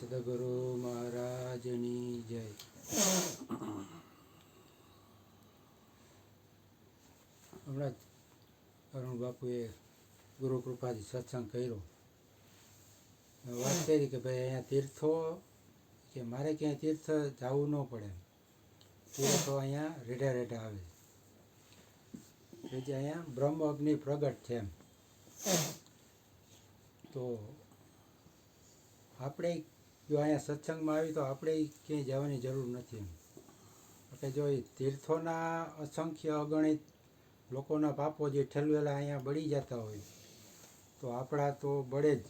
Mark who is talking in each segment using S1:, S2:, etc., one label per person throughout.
S1: સદગુરુ મહારાજની જય. હમણાં જ અરુણ બાપુએ ગુરુ કૃપાથી સત્સંગ કર્યો. વાત કરી કે ભાઈ અહીંયા તીર્થો, કે મારે ક્યાંય તીર્થ જવું ન પડે, તીર્થો અહીંયા રેઢા રેઢા આવે છે, જે અહીંયા બ્રહ્મ અગ્નિ પ્રગટ છે એમ. તો આપણે જો અહીંયા સત્સંગમાં આવી તો આપણે ક્યાંય જવાની જરૂર નથી એમ. એટલે જો એ તીર્થોના અસંખ્ય અગણિત લોકોના પાપો જે ઠલવેલા અહીંયા બળી જતા હોય, તો આપણા તો બળે જ.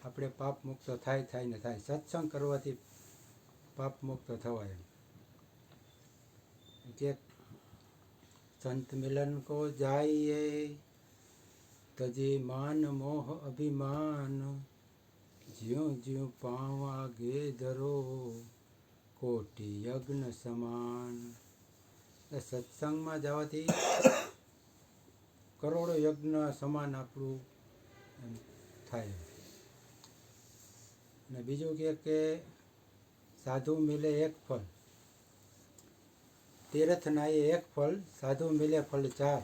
S1: આપણે પાપ મુક્ત થાય ને થાય. સત્સંગ કરવાથી પાપ મુક્ત થવાય એમ. કે સંત મિલન કો જાઈએ તજી માન મોહ અભિમાન, જ્યું જ્યું પાँव आगे धरो कोटि यज्ञ સમાન. સત્સંગમાં જવાથી કરોડો યજ્ઞ સમાન આપણું એમ થાય. ને બીજું કે સાધુ મિલે એક ફલ, તીર્થ નાયે એક ફલ, સાધુ મિલે ફલ ચાર.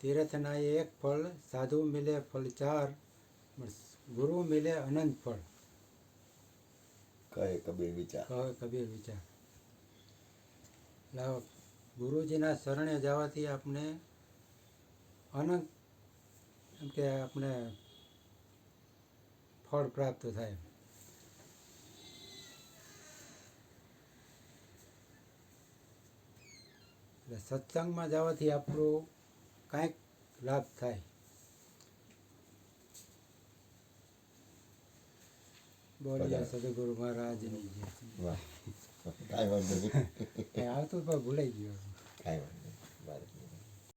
S1: તીર્થ નાયે એક ફલ, સાધુ મિલે ફલ ચાર, ગુરુ મિલે અનંત ફળ.
S2: કહે કબીર વિચાર.
S1: કહે કબીર વિચાર. એટલે ગુરુજીના શરણે જવાથી આપણે અનંત એમ કે આપણે ફળ પ્રાપ્ત થાય. એટલે સત્સંગમાં જવાથી આપણું કાંઈક લાભ થાય. બોલીએ સદગુરુ મહારાજની જય.
S2: વાહ, કાંઈ વાંધો નહીં.
S1: આવતું પણ ભૂલાઈ ગયું.
S2: કાંઈ વાંધો